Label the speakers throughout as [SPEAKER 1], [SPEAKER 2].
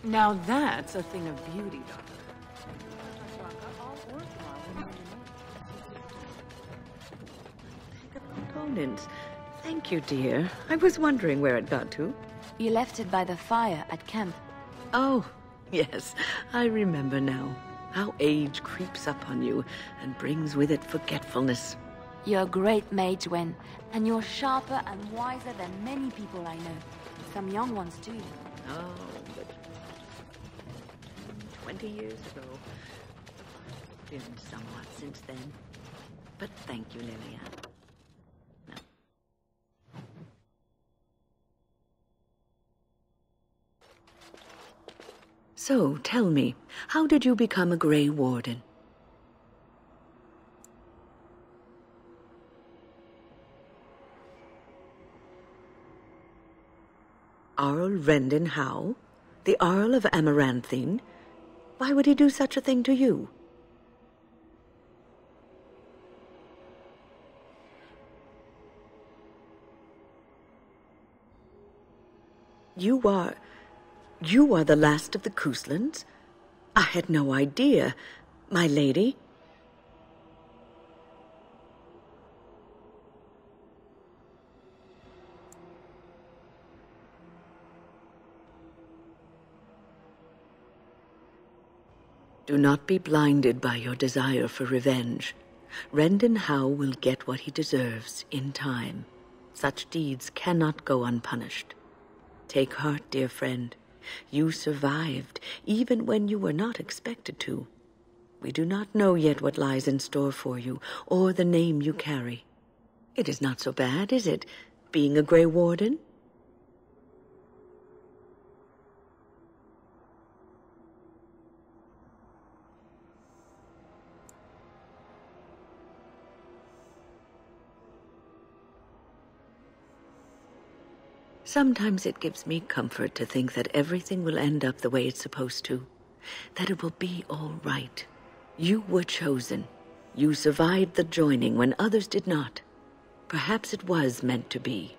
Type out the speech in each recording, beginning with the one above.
[SPEAKER 1] Now that's a thing of beauty, Doctor. Components. Thank you, dear. I was wondering where it got to.
[SPEAKER 2] You left it by the fire at camp.
[SPEAKER 1] Oh, yes. I remember now. How age creeps up on you and brings with it forgetfulness.
[SPEAKER 2] You're a great mage, Wen, and you're sharper and wiser than many people I know. Some young ones, too.
[SPEAKER 1] Oh, but 20 years ago. Been somewhat since then. But thank you, Liliana. No. So, tell me, how did you become a Grey Warden? Arl Rendon Howe? The Arl of Amaranthine? Why would he do such a thing to you? You are the last of the Couslands? I had no idea. My lady? Do not be blinded by your desire for revenge. Rendon Howe will get what he deserves in time. Such deeds cannot go unpunished. Take heart, dear friend. You survived, even when you were not expected to. We do not know yet what lies in store for you, or the name you carry. It is not so bad, is it, being a Grey Warden? Sometimes it gives me comfort to think that everything will end up the way it's supposed to. That it will be all right. You were chosen. You survived the joining when others did not. Perhaps it was meant to be.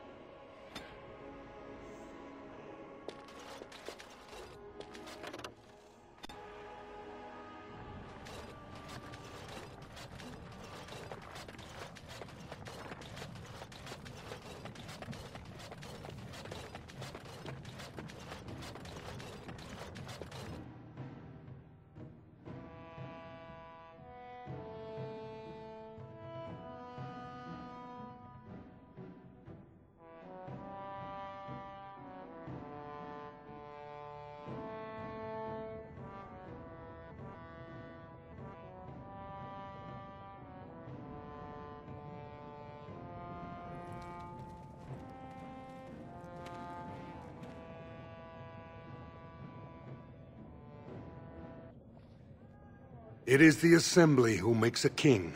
[SPEAKER 3] It is the Assembly who makes a king,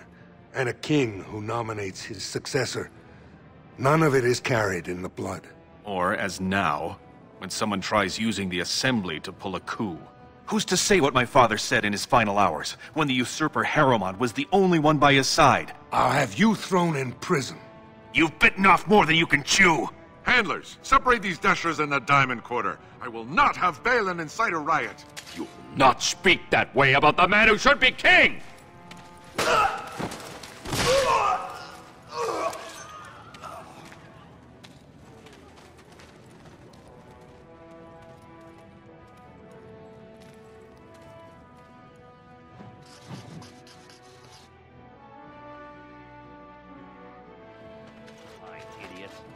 [SPEAKER 3] and a king who nominates his successor. None of it is carried in the blood.
[SPEAKER 4] Or, as now, when someone tries using the Assembly to pull a coup. Who's to say what my father said in his final hours, when the usurper Harrowmont was the only one by his side?
[SPEAKER 3] I'll have you thrown in prison.
[SPEAKER 4] You've bitten off more than you can chew!
[SPEAKER 5] Handlers, separate these Dashers in the Diamond Quarter. I will not have Balin incite a riot.
[SPEAKER 6] You will not speak that way about the man who should be king!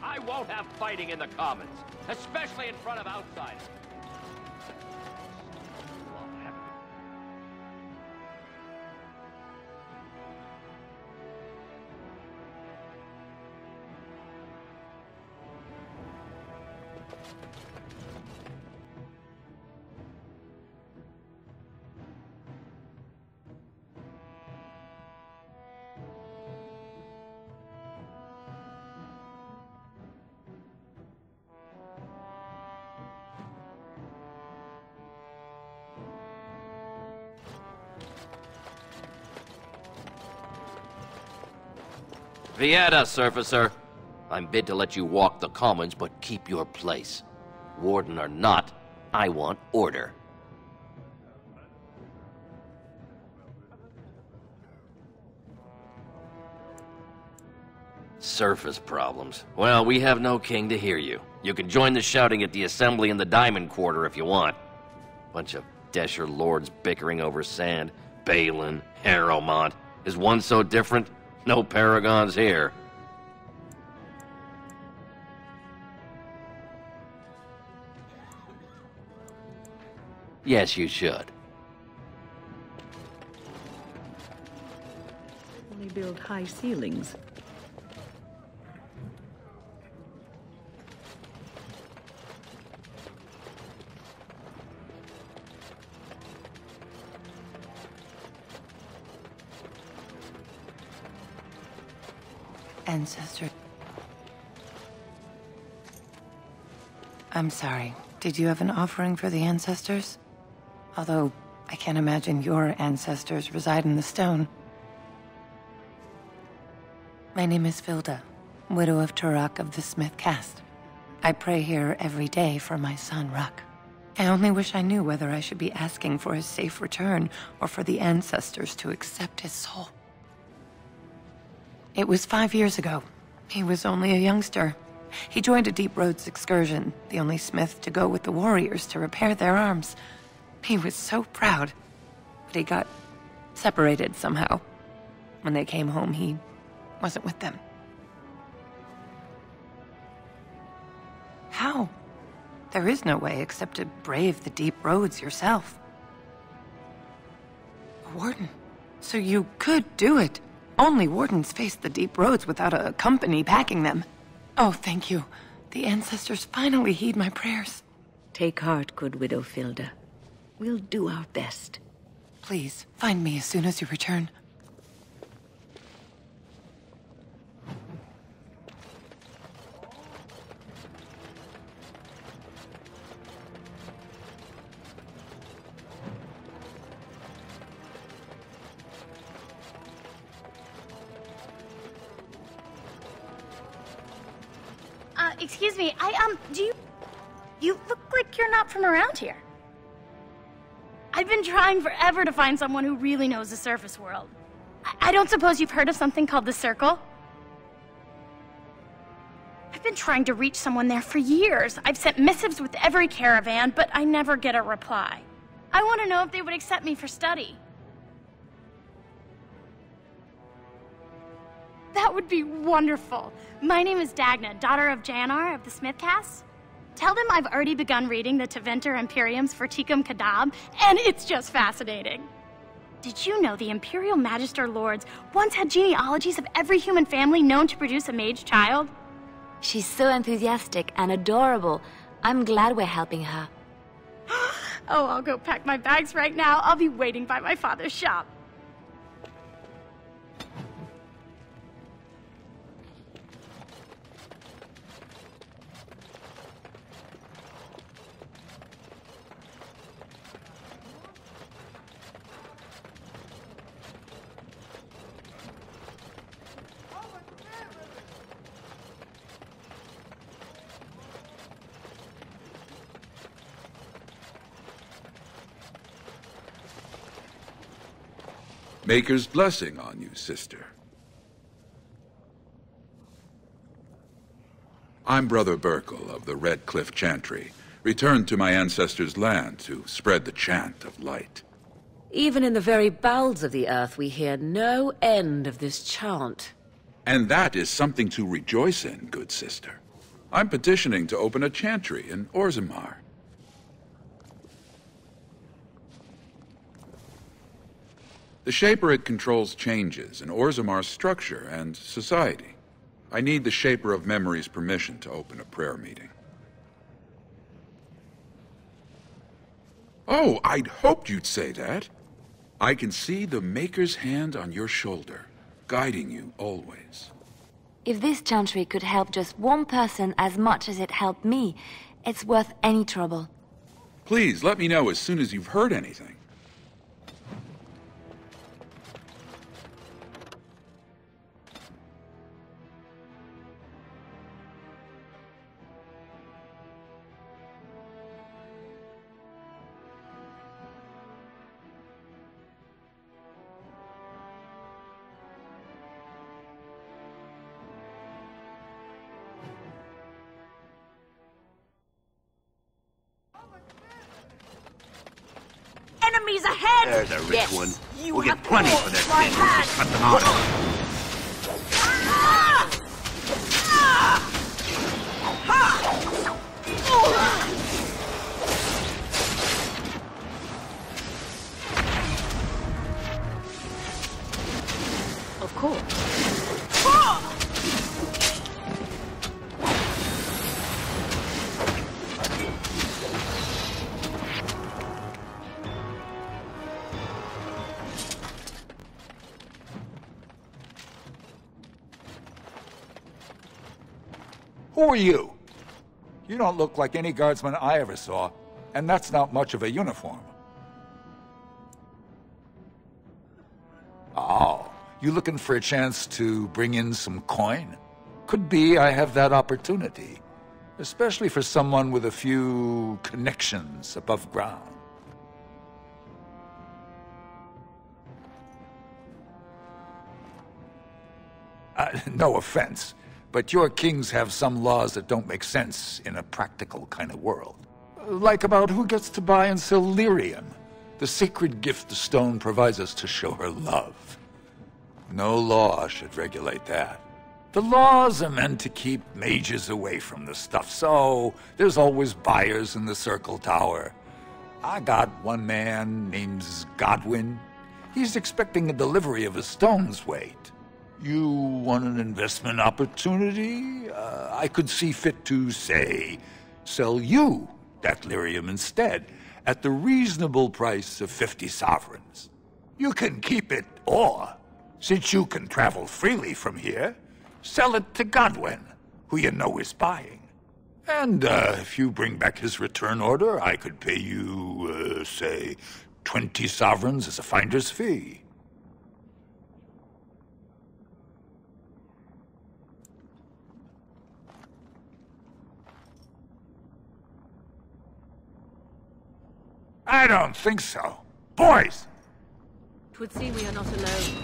[SPEAKER 6] I won't have fighting in the Commons, especially in front of outsiders. Vieta, Surfacer. I'm bid to let you walk the commons, but keep your place. Warden or not, I want order. Surface problems. Well, we have no king to hear you. You can join the shouting at the assembly in the Diamond Quarter if you want. Bunch of Desher lords bickering over sand. Balin, Harrowmont. Is one so different? No paragons here. Yes, you should.
[SPEAKER 1] Only build high ceilings.
[SPEAKER 7] Ancestor. I'm sorry. Did you have an offering for the ancestors? Although, I can't imagine your ancestors reside in the stone. My name is Vilda, widow of Turak of the Smith caste. I pray here every day for my son, Ruck. I only wish I knew whether I should be asking for his safe return or for the ancestors to accept his soul. It was 5 years ago. He was only a youngster. He joined a Deep Roads excursion, the only smith to go with the warriors to repair their arms. He was so proud, but he got separated somehow. When they came home, he wasn't with them. How? There is no way except to brave the Deep Roads yourself. A warden. So you could do it. Only wardens face the Deep Roads without a company backing them. Oh, thank you. The ancestors finally heed my prayers.
[SPEAKER 1] Take heart, good Widow Vilda. We'll do our best.
[SPEAKER 7] Please, find me as soon as you return.
[SPEAKER 8] Excuse me, you look like you're not from around here. I've been trying forever to find someone who really knows the surface world. I don't suppose you've heard of something called the Circle? I've been trying to reach someone there for years. I've sent missives with every caravan, but I never get a reply. I want to know if they would accept me for study. That would be wonderful. My name is Dagna, daughter of Janar of the Smith caste. Tell them I've already begun reading the Tevinter Imperiums for Tikum Kadab, and it's just fascinating. Did you know the Imperial Magister Lords once had genealogies of every human family known to produce a mage child?
[SPEAKER 2] She's so enthusiastic and adorable. I'm glad we're helping her.
[SPEAKER 8] Oh, I'll go pack my bags right now. I'll be waiting by my father's shop.
[SPEAKER 5] Maker's blessing on you, sister. I'm Brother Burkle of the Red Cliff Chantry, returned to my ancestors' land to spread the chant of light.
[SPEAKER 9] Even in the very bowels of the earth, we hear no end of this chant.
[SPEAKER 5] And that is something to rejoice in, good sister. I'm petitioning to open a chantry in Orzammar. The Shaper controls changes in Orzammar's structure and society. I need the Shaper of Memory's permission to open a prayer meeting. Oh, I'd hoped you'd say that. I can see the Maker's hand on your shoulder, guiding you always.
[SPEAKER 2] If this chantry could help just one person as much as it helped me, it's worth any trouble.
[SPEAKER 5] Please, let me know as soon as you've heard anything.
[SPEAKER 10] enemies ahead!
[SPEAKER 4] There's a rich
[SPEAKER 10] Yes,
[SPEAKER 4] one.
[SPEAKER 10] you
[SPEAKER 4] We'll get
[SPEAKER 10] have
[SPEAKER 4] plenty for
[SPEAKER 10] forced
[SPEAKER 4] their
[SPEAKER 10] my
[SPEAKER 4] sins.
[SPEAKER 10] hand.
[SPEAKER 4] Cut them on.
[SPEAKER 1] Of course.
[SPEAKER 11] Who are you? You don't look like any guardsman I ever saw, and that's not much of a uniform. Oh, you looking for a chance to bring in some coin? Could be I have that opportunity, especially for someone with a few connections above ground. No offense, but your kings have some laws that don't make sense in a practical kind of world. Like about who gets to buy and sell lyrium, the sacred gift the stone provides us to show her love. No law should regulate that. The laws are meant to keep mages away from the stuff, so there's always buyers in the Circle Tower. I got one man named Godwin. He's expecting a delivery of a stone's weight. You want an investment opportunity? I could see fit to, say, sell you that lyrium instead, at the reasonable price of 50 sovereigns. You can keep it, or, since you can travel freely from here, sell it to Godwin, who you know is buying. And if you bring back his return order, I could pay you, say, 20 sovereigns as a finder's fee. I don't think so. Boys!
[SPEAKER 1] 'Twould seem we are not alone.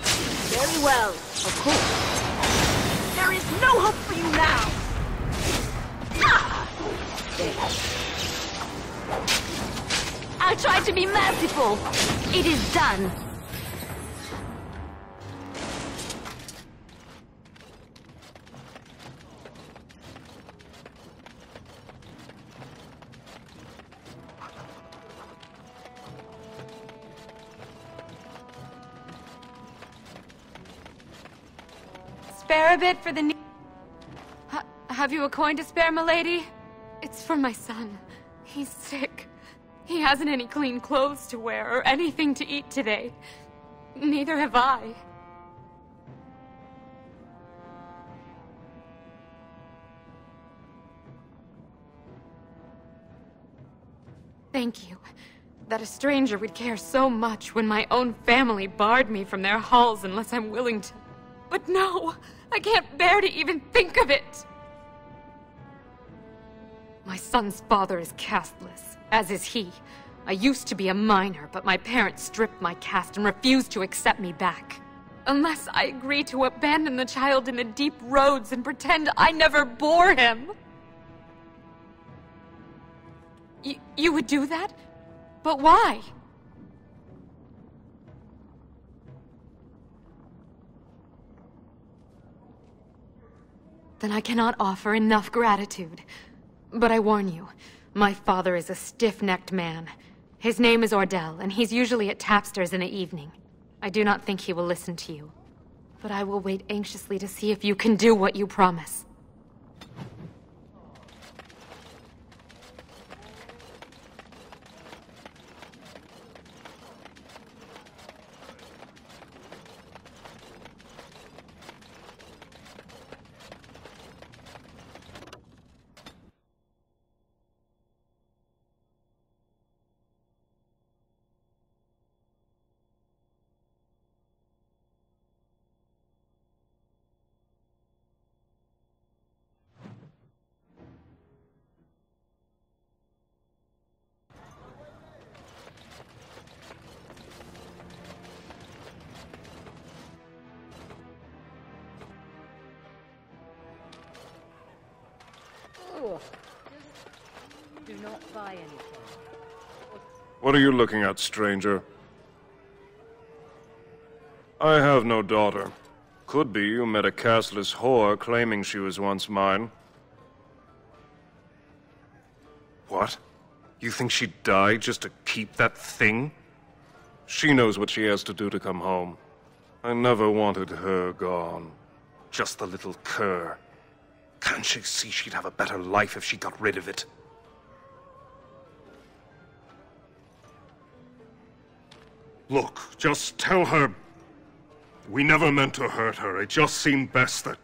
[SPEAKER 10] Very well.
[SPEAKER 1] Of course.
[SPEAKER 10] There is no hope for you now!
[SPEAKER 2] I tried to be merciful. It is done.
[SPEAKER 7] Spare a bit for the have you a coin to spare, milady? It's for my son. He's sick. He hasn't any clean clothes to wear or anything to eat today. Neither have I. Thank you. That a stranger would care so much when my own family barred me from their halls unless I'm willing to. But no! I can't bear to even think of it! My son's father is casteless, as is he. I used to be a minor, but my parents stripped my caste and refused to accept me back. Unless I agree to abandon the child in the deep roads and pretend I never bore him. You would do that? But why? Then I cannot offer enough gratitude. But I warn you, my father is a stiff-necked man. His name is Ordell, and he's usually at Tapster's in the evening. I do not think he will listen to you. But I will wait anxiously to see if you can do what you promise.
[SPEAKER 1] Do not buy anything.
[SPEAKER 12] What are you looking at, stranger? I have no daughter. Could be you met a castless whore claiming she was once mine. What? You think she'd die just to keep that thing? She knows what she has to do to come home. I never wanted her gone. Just the little cur. Can't she see she'd have a better life if she got rid of it? Look, just tell her... We never meant to hurt her. It just seemed best that...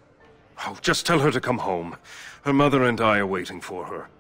[SPEAKER 12] Oh, just tell her to come home. Her mother and I are waiting for her.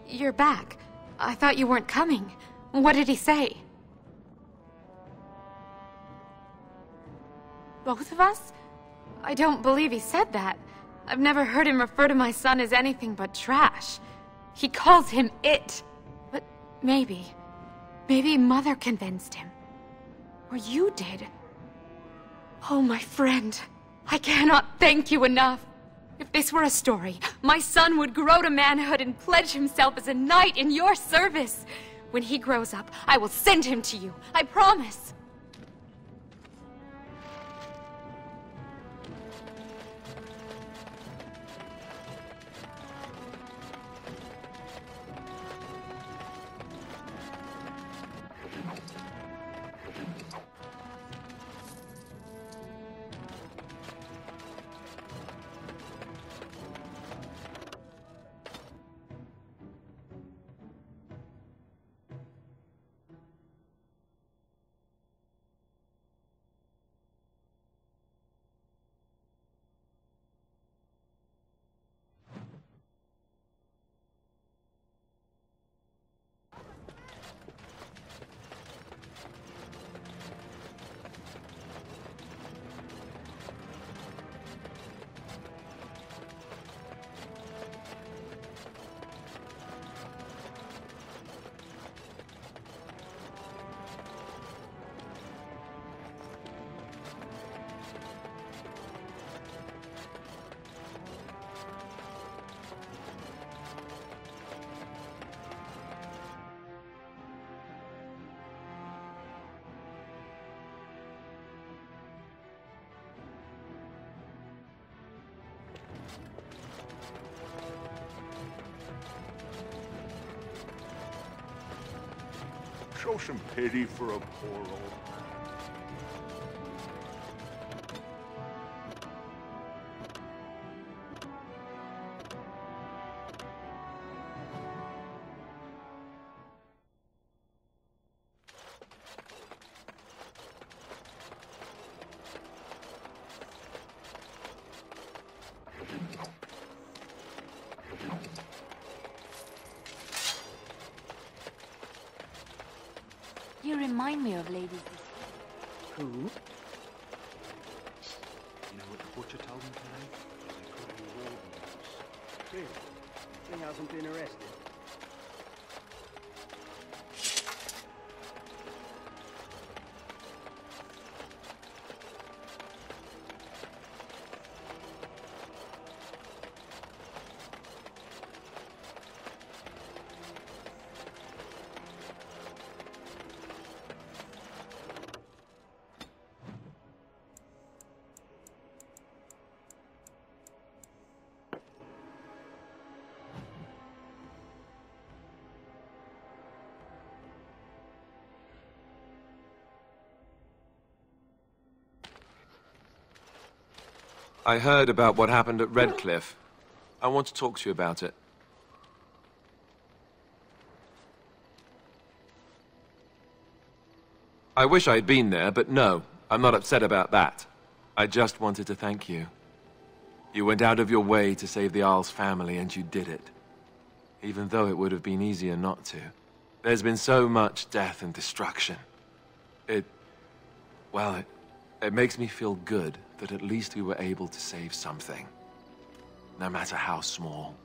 [SPEAKER 2] You're back. I thought you weren't coming. What did he say? Both of us? I don't believe he said that. I've never heard him refer to my son as anything but trash. He calls him it. But maybe Mother convinced him. Or you did. Oh, my friend. I cannot thank you enough. If this were a story, my son would grow to manhood and pledge himself as a knight in your service. When he grows up, I will send him to you. I promise.
[SPEAKER 13] Show some pity for a poor old man.
[SPEAKER 2] You remind me of Lady...
[SPEAKER 14] Who? You know what the butcher told me today? They call you Warden. Really? He hasn't been arrested?
[SPEAKER 15] I heard about what happened at Redcliffe. I want to talk to you about it. I wish I'd been there, but no, I'm not upset about that. I just wanted to thank you. You went out of your way to save the Arl's family, and you did it. Even though it would have been easier not to. There's been so much death and destruction. It makes me feel good that at least we were able to save something. No matter how small.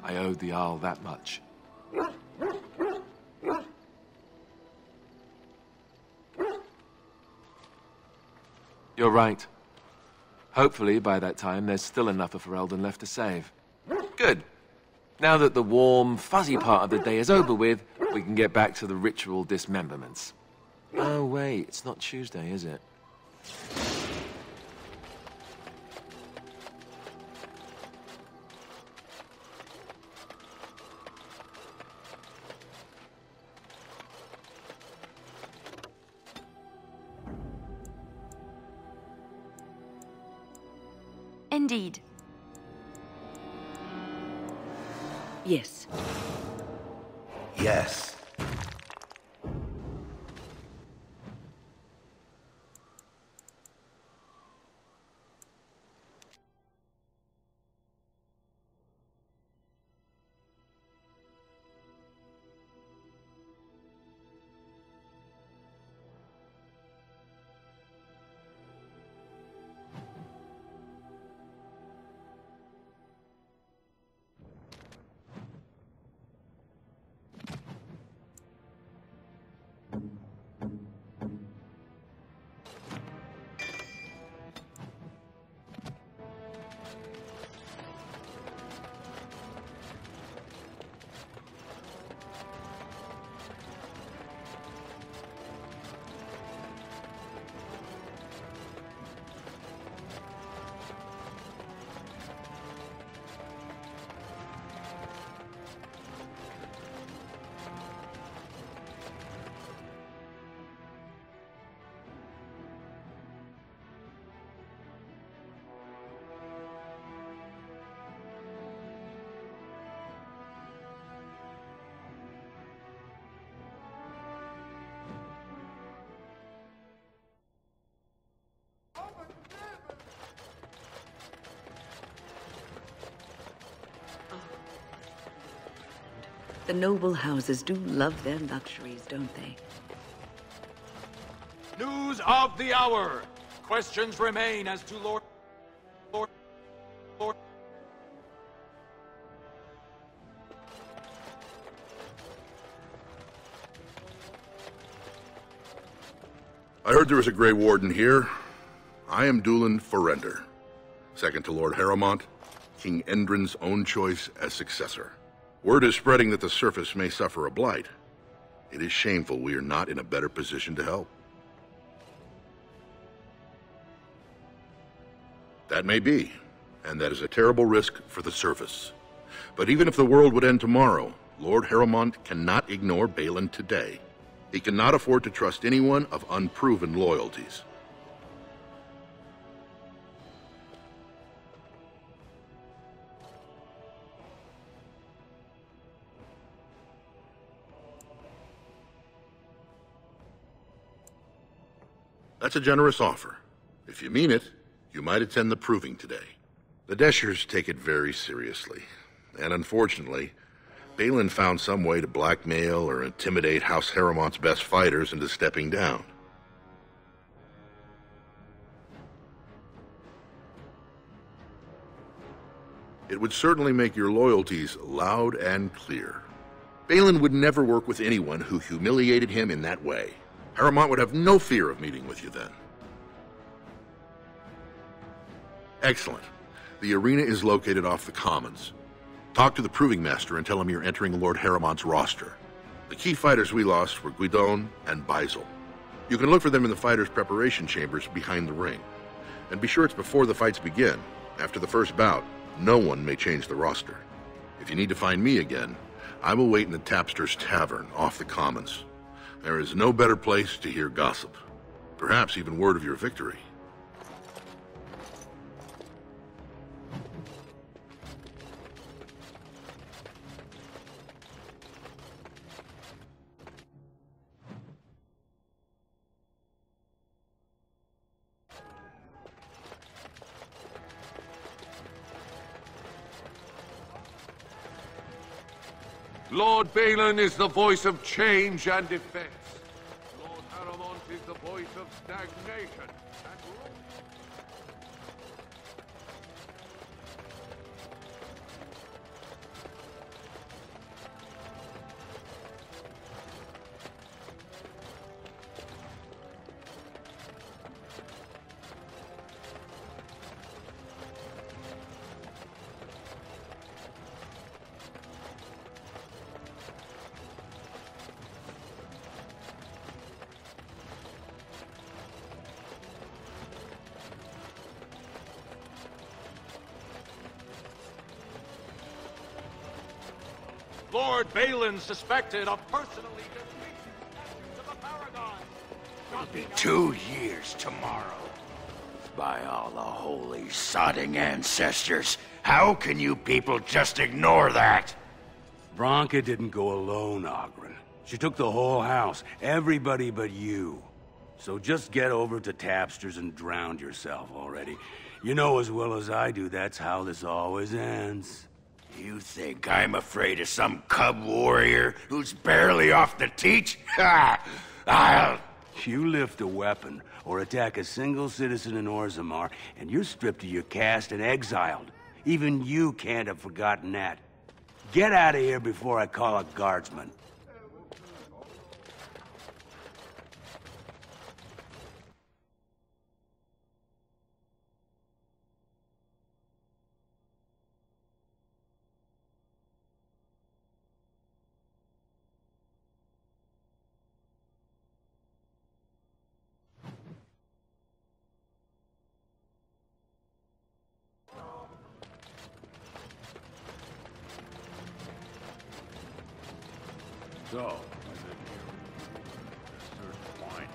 [SPEAKER 15] I owed the Arl that much. You're right. Hopefully, by that time, there's still enough of Ferelden left to save. Good. Now that the warm, fuzzy part of the day is over with, we can get back to the ritual dismemberments. Oh, wait, it's not Tuesday, is it?
[SPEAKER 2] Indeed.
[SPEAKER 1] Yes.
[SPEAKER 16] Yes.
[SPEAKER 1] The noble houses do love their luxuries, don't they?
[SPEAKER 11] News of the hour! Questions remain as to Lord...
[SPEAKER 17] I heard there was a Grey Warden here. I am Dulin Forrender, second to Lord Harrowmont, King Endrin's own choice as successor. Word is spreading that the surface may suffer a blight. It is shameful we are not in a better position to help. That may be, and that is a terrible risk for the surface. But even if the world would end tomorrow, Lord Harrowmont cannot ignore Balin today. He cannot afford to trust anyone of unproven loyalties. That's a generous offer. If you mean it, you might attend the proving today. The Deshers take it very seriously, and unfortunately, Balin found some way to blackmail or intimidate House Harrowmont's best fighters into stepping down. It would certainly make your loyalties loud and clear. Balin would never work with anyone who humiliated him in that way. Harrowmont would have no fear of meeting with you then. Excellent. The arena is located off the Commons. Talk to the Proving Master and tell him you're entering Lord Harrowmont's roster. The key fighters we lost were Guidon and Baisel. You can look for them in the fighters' preparation chambers behind the ring. And be sure it's before the fights begin. After the first bout, no one may change the roster. If you need to find me again, I will wait in the Tapster's Tavern off the Commons. There is no better place to hear gossip. Perhaps even word of your victory.
[SPEAKER 16] Lord Balin is the voice of change and defense. Lord Haramont is the voice of stagnation and ruin.
[SPEAKER 18] Lord Balin suspected of personally defeating the statues of the Paragon.
[SPEAKER 19] It'll be 2 years tomorrow. By all the holy sodding ancestors, how can you people just ignore that?
[SPEAKER 20] Branka didn't go alone, Oghren. She took the whole house, everybody but you. So just get over to Tapster's and drown yourself already. You know as well as I do, that's how this always ends.
[SPEAKER 19] You think I'm afraid of some cub warrior who's barely off the teat? Ha! I'll...
[SPEAKER 20] You lift a weapon or attack a single citizen in Orzammar, and you're stripped of your caste and exiled. Even you can't have forgotten that. Get out of here before I call a guardsman.
[SPEAKER 13] So, I live here. Search wine.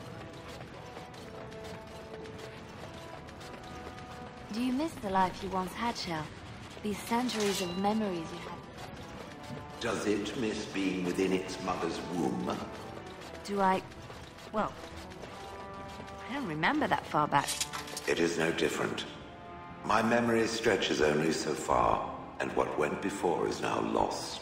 [SPEAKER 21] Do you miss the life you once had, Shell? These centuries of memories you had?
[SPEAKER 22] Does it miss being within its mother's womb?
[SPEAKER 21] Do I... well... I don't remember that far back.
[SPEAKER 22] It is no different. My memory stretches only so far, and what went before is now lost.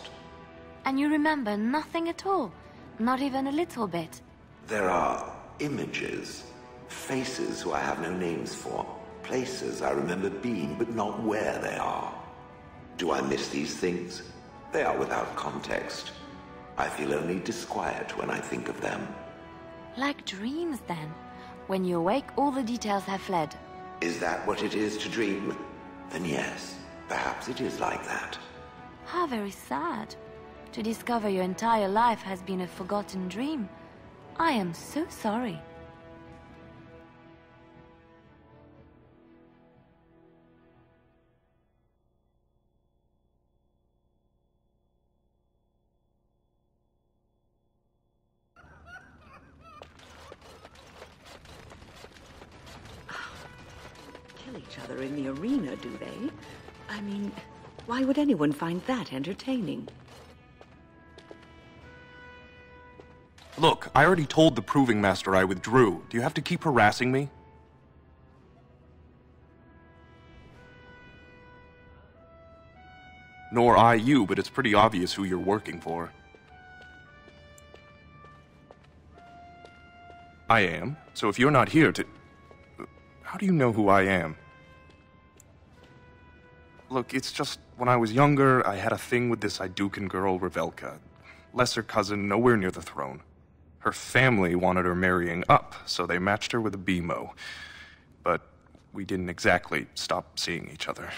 [SPEAKER 21] And you remember nothing at all? Not even a little bit?
[SPEAKER 22] There are images, faces who I have no names for, places I remember being, but not where they are. Do I miss these things? They are without context. I feel only disquiet when I think of them.
[SPEAKER 21] Like dreams, then. When you awake, all the details have fled.
[SPEAKER 22] Is that what it is to dream? Then yes, perhaps it is like that.
[SPEAKER 21] How very sad. To discover your entire life has been a forgotten dream. I am so sorry.
[SPEAKER 1] Kill each other in the arena, do they? I mean, why would anyone find that entertaining?
[SPEAKER 4] Look, I already told the Proving Master I withdrew. Do you have to keep harassing me? Nor I you, but it's pretty obvious who you're working for. I am. So if you're not here to... How do you know who I am? Look, it's just, when I was younger, I had a thing with this Idukan girl, Revelka. Lesser cousin, nowhere near the throne. Her family wanted her marrying up, so they matched her with a BMO. But we didn't exactly stop seeing each other.